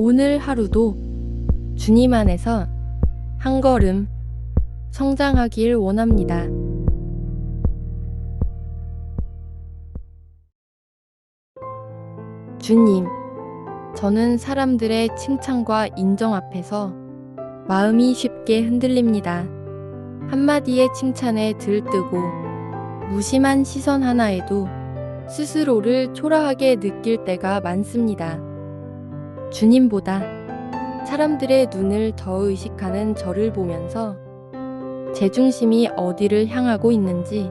오늘 하루도 주님 안에서 한 걸음 성장하길 원합니다. 주님, 저는 사람들의 칭찬과 인정 앞에서 마음이 쉽게 흔들립니다. 한마디의 칭찬에 들뜨고 무심한 시선 하나에도 스스로를 초라하게 느낄 때가 많습니다. 주님보다 사람들의 눈을 더 의식하는 저를 보면서 제 중심이 어디를 향하고 있는지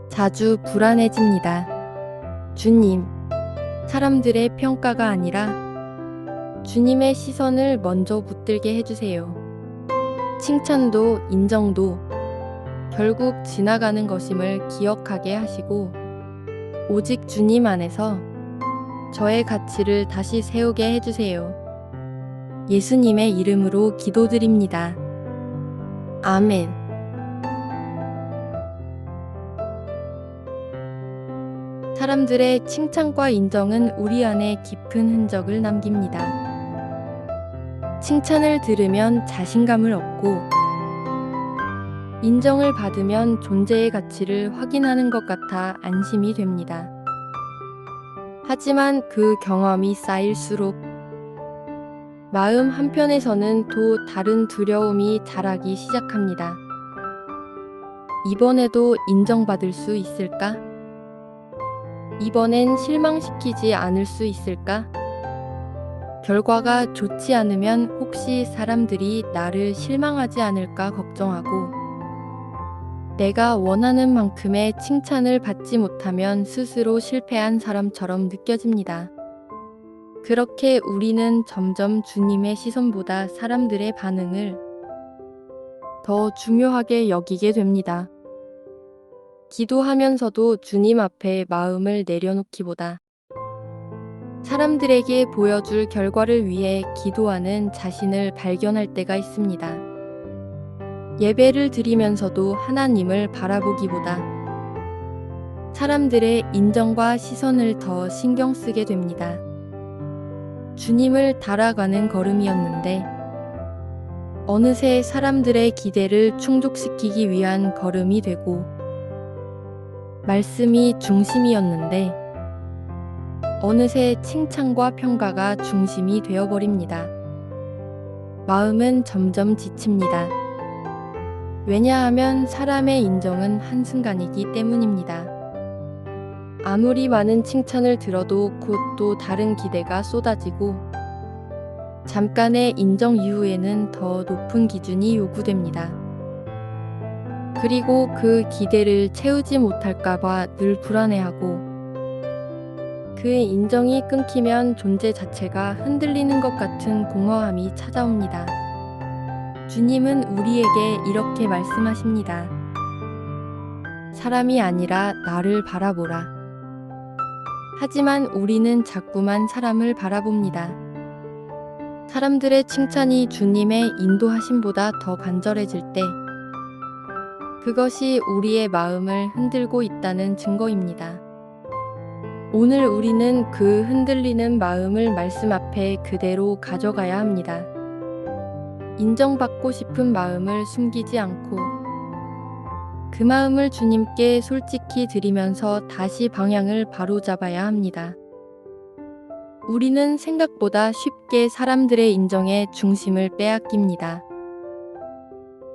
자주 불안해집니다. 주님, 사람들의 평가가 아니라 주님의 시선을 먼저 붙들게 해주세요. 칭찬도 인정도 결국 지나가는 것임을 기억하게 하시고 오직 주님 안에서 저의 가치를 다시 세우게 해주세요. 예수님의 이름으로 기도드립니다. 아멘. 사람들의 칭찬과 인정은 우리 안에 깊은 흔적을 남깁니다. 칭찬을 들으면 자신감을 얻고 인정을 받으면 존재의 가치를 확인하는 것 같아 안심이 됩니다. 하지만 그 경험이 쌓일수록 마음 한편에서는 또 다른 두려움이 자라기 시작합니다. 이번에도 인정받을 수 있을까? 이번엔 실망시키지 않을 수 있을까? 결과가 좋지 않으면 혹시 사람들이 나를 실망하지 않을까 걱정하고 내가 원하는 만큼의 칭찬을 받지 못하면 스스로 실패한 사람처럼 느껴집니다. 그렇게 우리는 점점 주님의 시선보다 사람들의 반응을 더 중요하게 여기게 됩니다. 기도하면서도 주님 앞에 마음을 내려놓기보다 사람들에게 보여줄 결과를 위해 기도하는 자신을 발견할 때가 있습니다. 예배를 드리면서도 하나님을 바라보기보다 사람들의 인정과 시선을 더 신경 쓰게 됩니다. 주님을 따라가는 걸음이었는데 어느새 사람들의 기대를 충족시키기 위한 걸음이 되고 말씀이 중심이었는데 어느새 칭찬과 평가가 중심이 되어버립니다. 마음은 점점 지칩니다. 왜냐하면 사람의 인정은 한순간이기 때문입니다. 아무리 많은 칭찬을 들어도 곧 또 다른 기대가 쏟아지고 잠깐의 인정 이후에는 더 높은 기준이 요구됩니다. 그리고 그 기대를 채우지 못할까봐 늘 불안해하고 그 인정이 끊기면 존재 자체가 흔들리는 것 같은 공허함이 찾아옵니다. 주님은 우리에게 이렇게 말씀하십니다. 사람이 아니라 나를 바라보라. 하지만 우리는 자꾸만 사람을 바라봅니다. 사람들의 칭찬이 주님의 인도하심보다 더 간절해질 때 그것이 우리의 마음을 흔들고 있다는 증거입니다. 오늘 우리는 그 흔들리는 마음을 말씀 앞에 그대로 가져가야 합니다. 인정받고 싶은 마음을 숨기지 않고 그 마음을 주님께 솔직히 드리면서 다시 방향을 바로잡아야 합니다. 우리는 생각보다 쉽게 사람들의 인정에 중심을 빼앗깁니다.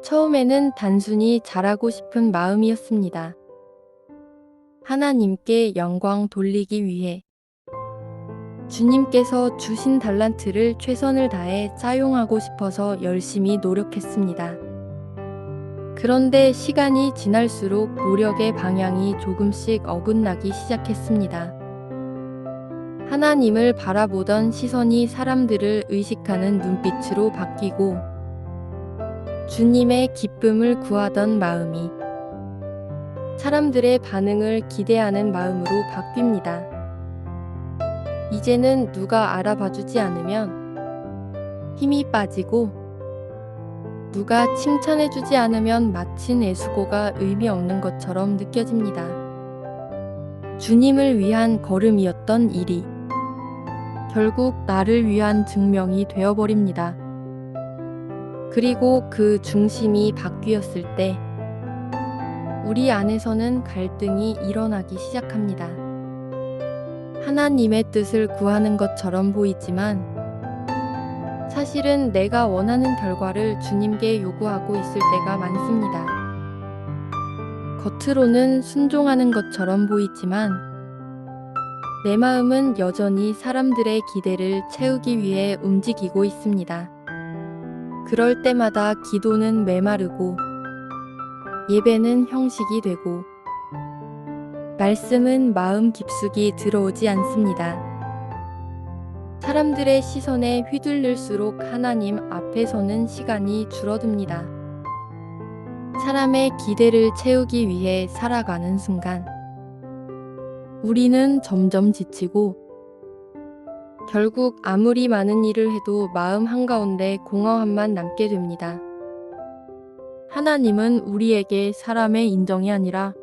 처음에는 단순히 잘하고 싶은 마음이었습니다. 하나님께 영광 돌리기 위해 주님께서 주신 달란트를 최선을 다해 사용하고 싶어서 열심히 노력했습니다. 그런데 시간이 지날수록 노력의 방향이 조금씩 어긋나기 시작했습니다. 하나님을 바라보던 시선이 사람들을 의식하는 눈빛으로 바뀌고 주님의 기쁨을 구하던 마음이 사람들의 반응을 기대하는 마음으로 바뀝니다. 이제는 누가 알아봐주지 않으면 힘이 빠지고 누가 칭찬해주지 않으면 마친 애수고가 의미 없는 것처럼 느껴집니다. 주님을 위한 걸음이었던 일이 결국 나를 위한 증명이 되어버립니다. 그리고 그 중심이 바뀌었을 때 우리 안에서는 갈등이 일어나기 시작합니다. 하나님의 뜻을 구하는 것처럼 보이지만 사실은 내가 원하는 결과를 주님께 요구하고 있을 때가 많습니다. 겉으로는 순종하는 것처럼 보이지만 내 마음은 여전히 사람들의 기대를 채우기 위해 움직이고 있습니다. 그럴 때마다 기도는 메마르고 예배는 형식이 되고 말씀은 마음 깊숙이 들어오지 않습니다. 사람들의 시선에 휘둘릴수록 하나님 앞에 서는 시간이 줄어듭니다. 사람의 기대를 채우기 위해 살아가는 순간 우리는 점점 지치고 결국 아무리 많은 일을 해도 마음 한가운데 공허함만 남게 됩니다. 하나님은 우리에게 사람의 인정이 아니라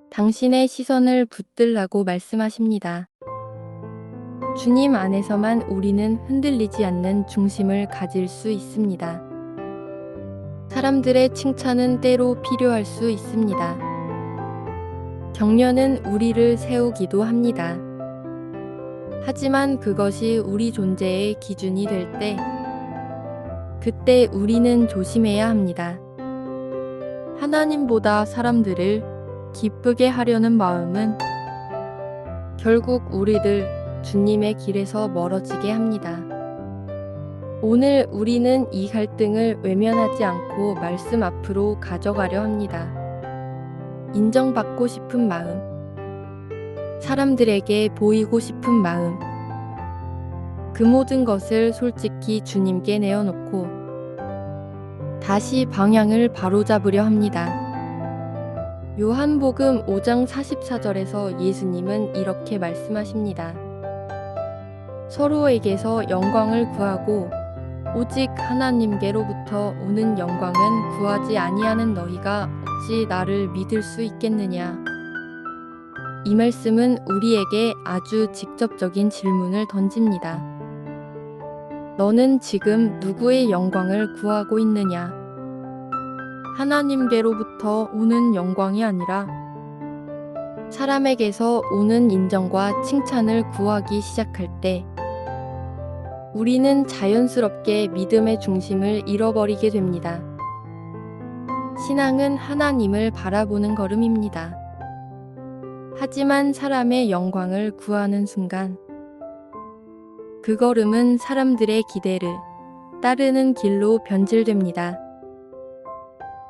당신의 시선을 붙들라고 말씀하십니다. 주님 안에서만 우리는 흔들리지 않는 중심을 가질 수 있습니다. 사람들의 칭찬은 때로 필요할 수 있습니다. 격려는 우리를 세우기도 합니다. 하지만 그것이 우리 존재의 기준이 될 때, 그때 우리는 조심해야 합니다. 하나님보다 사람들을 기쁘게 하려는 마음은 결국 우리들 주님의 길에서 멀어지게 합니다. 오늘 우리는 이 갈등을 외면하지 않고 말씀 앞으로 가져가려 합니다. 인정받고 싶은 마음, 사람들에게 보이고 싶은 마음, 그 모든 것을 솔직히 주님께 내어놓고 다시 방향을 바로잡으려 합니다. 요한복음 5장 44절에서 예수님은 이렇게 말씀하십니다. 서로에게서 영광을 구하고 오직 하나님께로부터 오는 영광은 구하지 아니하는 너희가 어찌 나를 믿을 수 있겠느냐. 이 말씀은 우리에게 아주 직접적인 질문을 던집니다. 너는 지금 누구의 영광을 구하고 있느냐? 하나님께로부터 오는 영광이 아니라 사람에게서 오는 인정과 칭찬을 구하기 시작할 때 우리는 자연스럽게 믿음의 중심을 잃어버리게 됩니다. 신앙은 하나님을 바라보는 걸음입니다. 하지만 사람의 영광을 구하는 순간 그 걸음은 사람들의 기대를 따르는 길로 변질됩니다.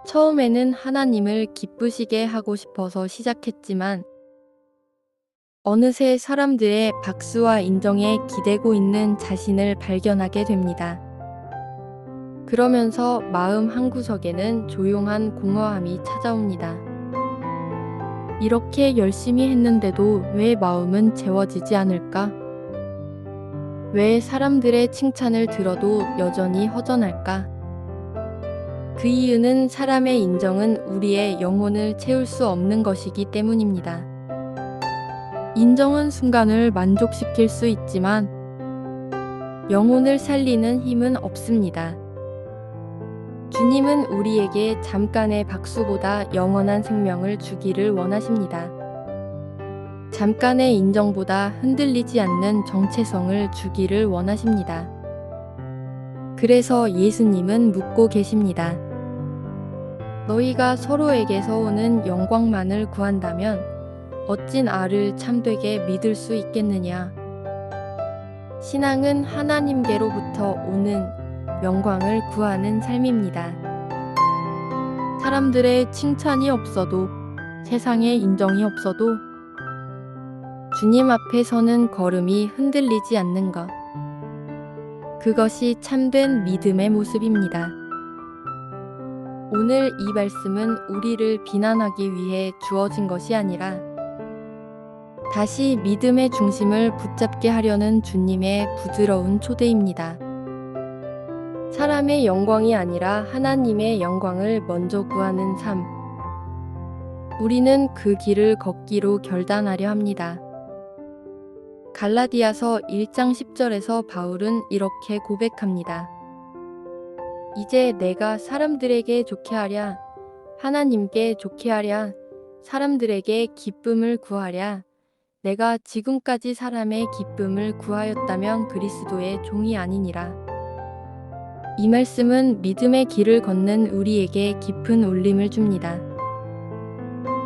처음에는 하나님을 기쁘시게 하고 싶어서 시작했지만 어느새 사람들의 박수와 인정에 기대고 있는 자신을 발견하게 됩니다. 그러면서 마음 한구석에는 조용한 공허함이 찾아옵니다. 이렇게 열심히 했는데도 왜 마음은 채워지지 않을까? 왜 사람들의 칭찬을 들어도 여전히 허전할까? 그 이유는 사람의 인정은 우리의 영혼을 채울 수 없는 것이기 때문입니다. 인정은 순간을 만족시킬 수 있지만 영혼을 살리는 힘은 없습니다. 주님은 우리에게 잠깐의 박수보다 영원한 생명을 주기를 원하십니다. 잠깐의 인정보다 흔들리지 않는 정체성을 주기를 원하십니다. 그래서 예수님은 묻고 계십니다. 너희가 서로에게서 오는 영광만을 구한다면 어찌 나를 참되게 믿을 수 있겠느냐? 신앙은 하나님께로부터 오는 영광을 구하는 삶입니다. 사람들의 칭찬이 없어도, 세상의 인정이 없어도 주님 앞에 서는 걸음이 흔들리지 않는 것. 그것이 참된 믿음의 모습입니다. 오늘 이 말씀은 우리를 비난하기 위해 주어진 것이 아니라 다시 믿음의 중심을 붙잡게 하려는 주님의 부드러운 초대입니다. 사람의 영광이 아니라 하나님의 영광을 먼저 구하는 삶. 우리는 그 길을 걷기로 결단하려 합니다. 갈라디아서 1장 10절에서 바울은 이렇게 고백합니다. 이제 내가 사람들에게 좋게 하랴, 하나님께 좋게 하랴, 사람들에게 기쁨을 구하랴. 내가 지금까지 사람의 기쁨을 구하였다면 그리스도의 종이 아니니라. 이 말씀은 믿음의 길을 걷는 우리에게 깊은 울림을 줍니다.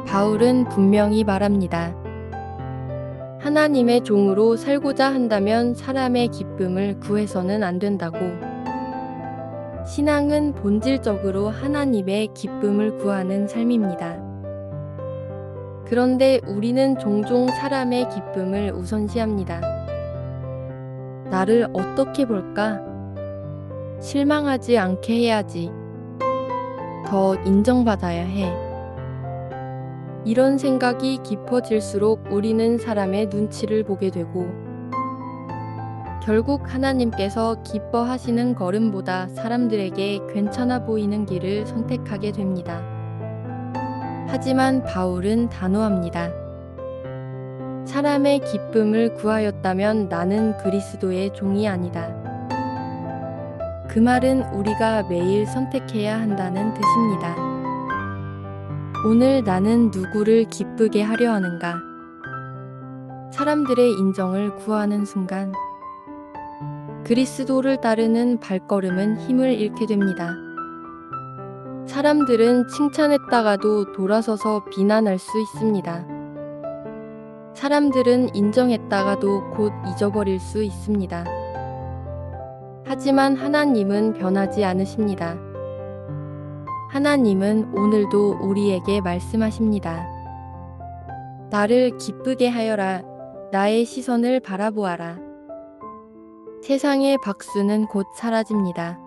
바울은 분명히 말합니다. 하나님의 종으로 살고자 한다면 사람의 기쁨을 구해서는 안 된다고. 신앙은 본질적으로 하나님의 기쁨을 구하는 삶입니다. 그런데 우리는 종종 사람의 기쁨을 우선시합니다. 나를 어떻게 볼까? 실망하지 않게 해야지. 더 인정받아야 해. 이런 생각이 깊어질수록 우리는 사람의 눈치를 보게 되고, 결국 하나님께서 기뻐하시는 걸음보다 사람들에게 괜찮아 보이는 길을 선택하게 됩니다. 하지만 바울은 단호합니다. 사람의 기쁨을 구하였다면 나는 그리스도의 종이 아니다. 그 말은 우리가 매일 선택해야 한다는 뜻입니다. 오늘 나는 누구를 기쁘게 하려 하는가? 사람들의 인정을 구하는 순간 그리스도를 따르는 발걸음은 힘을 잃게 됩니다. 사람들은 칭찬했다가도 돌아서서 비난할 수 있습니다. 사람들은 인정했다가도 곧 잊어버릴 수 있습니다. 하지만 하나님은 변하지 않으십니다. 하나님은 오늘도 우리에게 말씀하십니다. 나를 기쁘게 하여라. 나의 시선을 바라보아라. 세상의 박수는 곧 사라집니다.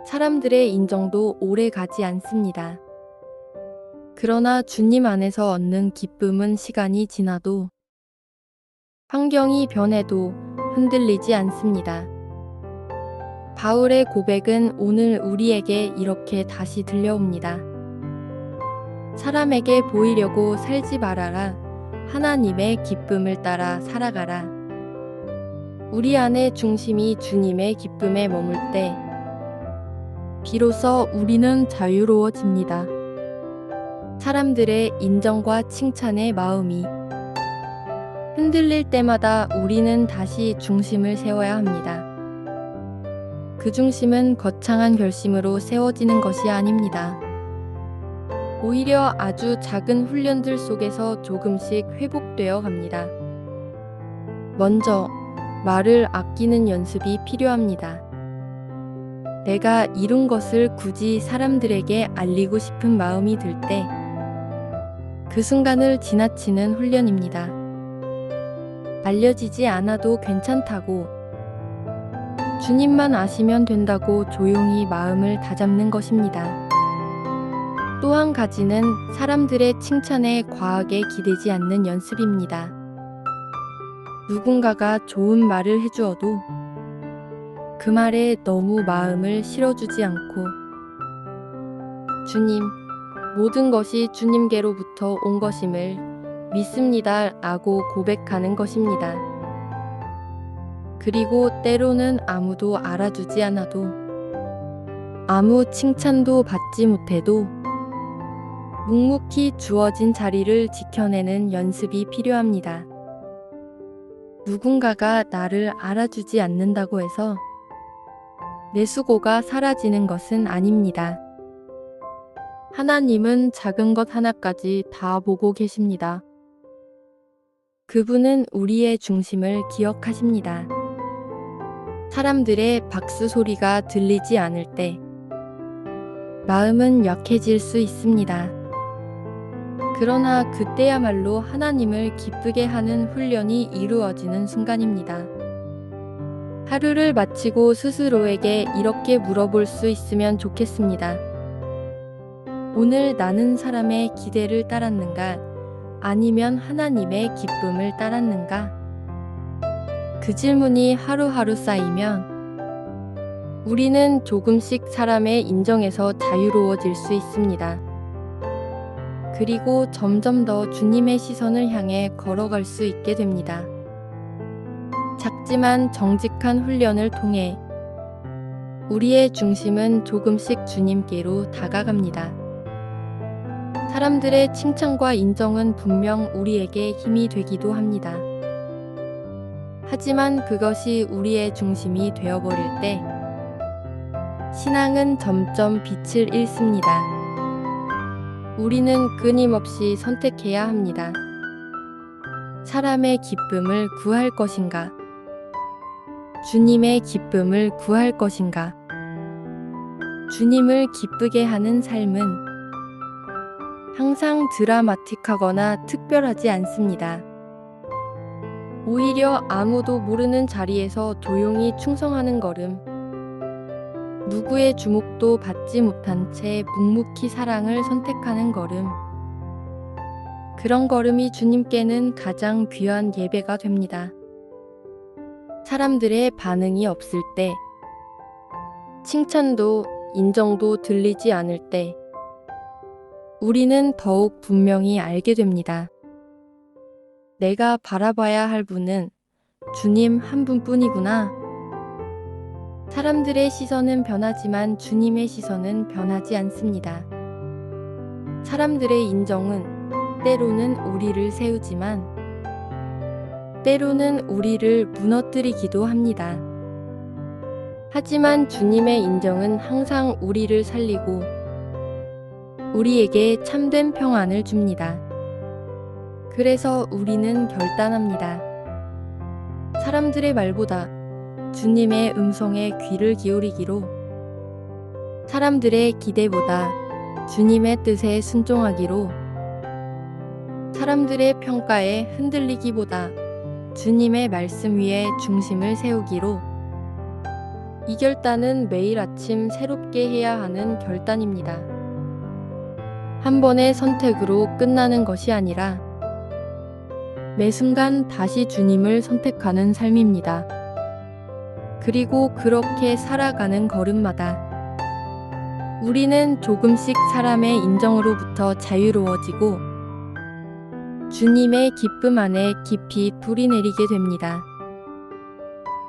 사람들의 인정도 오래 가지 않습니다. 그러나 주님 안에서 얻는 기쁨은 시간이 지나도, 환경이 변해도 흔들리지 않습니다. 바울의 고백은 오늘 우리에게 이렇게 다시 들려옵니다. 사람에게 보이려고 살지 말아라. 하나님의 기쁨을 따라 살아가라. 우리 안의 중심이 주님의 기쁨에 머물 때 비로소 우리는 자유로워집니다. 사람들의 인정과 칭찬의 마음이 흔들릴 때마다 우리는 다시 중심을 세워야 합니다. 그 중심은 거창한 결심으로 세워지는 것이 아닙니다. 오히려 아주 작은 훈련들 속에서 조금씩 회복되어 갑니다. 먼저 말을 아끼는 연습이 필요합니다. 내가 이룬 것을 굳이 사람들에게 알리고 싶은 마음이 들 때 그 순간을 지나치는 훈련입니다. 알려지지 않아도 괜찮다고, 주님만 아시면 된다고 조용히 마음을 다잡는 것입니다. 또 한 가지는 사람들의 칭찬에 과하게 기대지 않는 연습입니다. 누군가가 좋은 말을 해주어도 그 말에 너무 마음을 실어주지 않고, 주님, 모든 것이 주님께로부터 온 것임을 믿습니다 라고 고백하는 것입니다. 그리고 때로는 아무도 알아주지 않아도, 아무 칭찬도 받지 못해도 묵묵히 주어진 자리를 지켜내는 연습이 필요합니다. 누군가가 나를 알아주지 않는다고 해서 내 수고가 사라지는 것은 아닙니다. 하나님은 작은 것 하나까지 다 보고 계십니다. 그분은 우리의 중심을 기억하십니다. 사람들의 박수 소리가 들리지 않을 때 마음은 약해질 수 있습니다. 그러나 그때야말로 하나님을 기쁘게 하는 훈련이 이루어지는 순간입니다. 하루를 마치고 스스로에게 이렇게 물어볼 수 있으면 좋겠습니다. 오늘 나는 사람의 기대를 따랐는가? 아니면 하나님의 기쁨을 따랐는가? 그 질문이 하루하루 쌓이면 우리는 조금씩 사람의 인정에서 자유로워질 수 있습니다. 그리고 점점 더 주님의 시선을 향해 걸어갈 수 있게 됩니다. 작지만 정직한 훈련을 통해 우리의 중심은 조금씩 주님께로 다가갑니다. 사람들의 칭찬과 인정은 분명 우리에게 힘이 되기도 합니다. 하지만 그것이 우리의 중심이 되어버릴 때 신앙은 점점 빛을 잃습니다. 우리는 끊임없이 선택해야 합니다. 사람의 기쁨을 구할 것인가? 주님의 기쁨을 구할 것인가? 주님을 기쁘게 하는 삶은 항상 드라마틱하거나 특별하지 않습니다. 오히려 아무도 모르는 자리에서 조용히 충성하는 걸음, 누구의 주목도 받지 못한 채 묵묵히 사랑을 선택하는 걸음, 그런 걸음이 주님께는 가장 귀한 예배가 됩니다. 사람들의 반응이 없을 때, 칭찬도 인정도 들리지 않을 때, 우리는 더욱 분명히 알게 됩니다. 내가 바라봐야 할 분은 주님 한 분뿐이구나. 사람들의 시선은 변하지만 주님의 시선은 변하지 않습니다. 사람들의 인정은 때로는 우리를 세우지만 때로는 우리를 무너뜨리기도 합니다. 하지만 주님의 인정은 항상 우리를 살리고 우리에게 참된 평안을 줍니다. 그래서 우리는 결단합니다. 사람들의 말보다 주님의 음성에 귀를 기울이기로, 사람들의 기대보다 주님의 뜻에 순종하기로, 사람들의 평가에 흔들리기보다 주님의 말씀 위에 중심을 세우기로, 이 결단은 매일 아침 새롭게 해야 하는 결단입니다. 한 번의 선택으로 끝나는 것이 아니라 매 순간 다시 주님을 선택하는 삶입니다. 그리고 그렇게 살아가는 걸음마다 우리는 조금씩 사람의 인정으로부터 자유로워지고 주님의 기쁨 안에 깊이 불이 내리게 됩니다.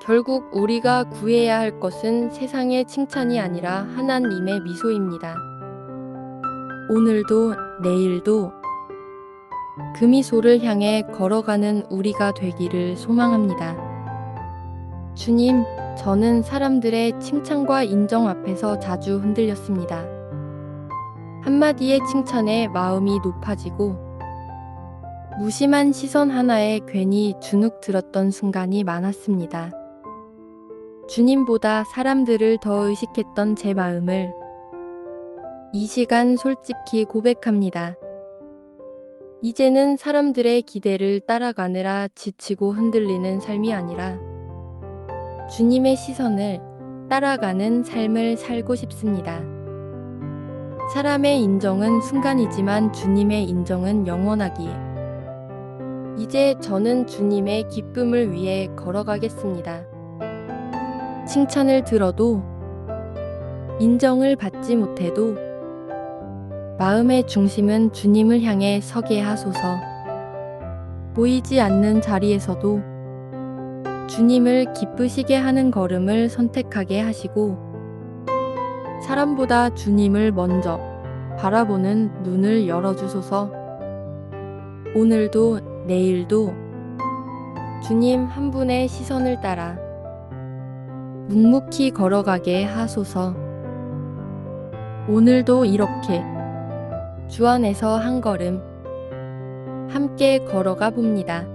결국 우리가 구해야 할 것은 세상의 칭찬이 아니라 하나님의 미소입니다. 오늘도 내일도 그 미소를 향해 걸어가는 우리가 되기를 소망합니다. 주님, 저는 사람들의 칭찬과 인정 앞에서 자주 흔들렸습니다. 한마디의 칭찬에 마음이 높아지고 무심한 시선 하나에 괜히 주눅 들었던 순간이 많았습니다. 주님보다 사람들을 더 의식했던 제 마음을 이 시간 솔직히 고백합니다. 이제는 사람들의 기대를 따라가느라 지치고 흔들리는 삶이 아니라 주님의 시선을 따라가는 삶을 살고 싶습니다. 사람의 인정은 순간이지만 주님의 인정은 영원하기에 이제 저는 주님의 기쁨을 위해 걸어가겠습니다. 칭찬을 들어도 인정을 받지 못해도 마음의 중심은 주님을 향해 서게 하소서. 보이지 않는 자리에서도 주님을 기쁘시게 하는 걸음을 선택하게 하시고 사람보다 주님을 먼저 바라보는 눈을 열어주소서. 오늘도 내일도 주님 한 분의 시선을 따라 묵묵히 걸어가게 하소서. 오늘도 이렇게 주 안에서 한 걸음 함께 걸어가 봅니다.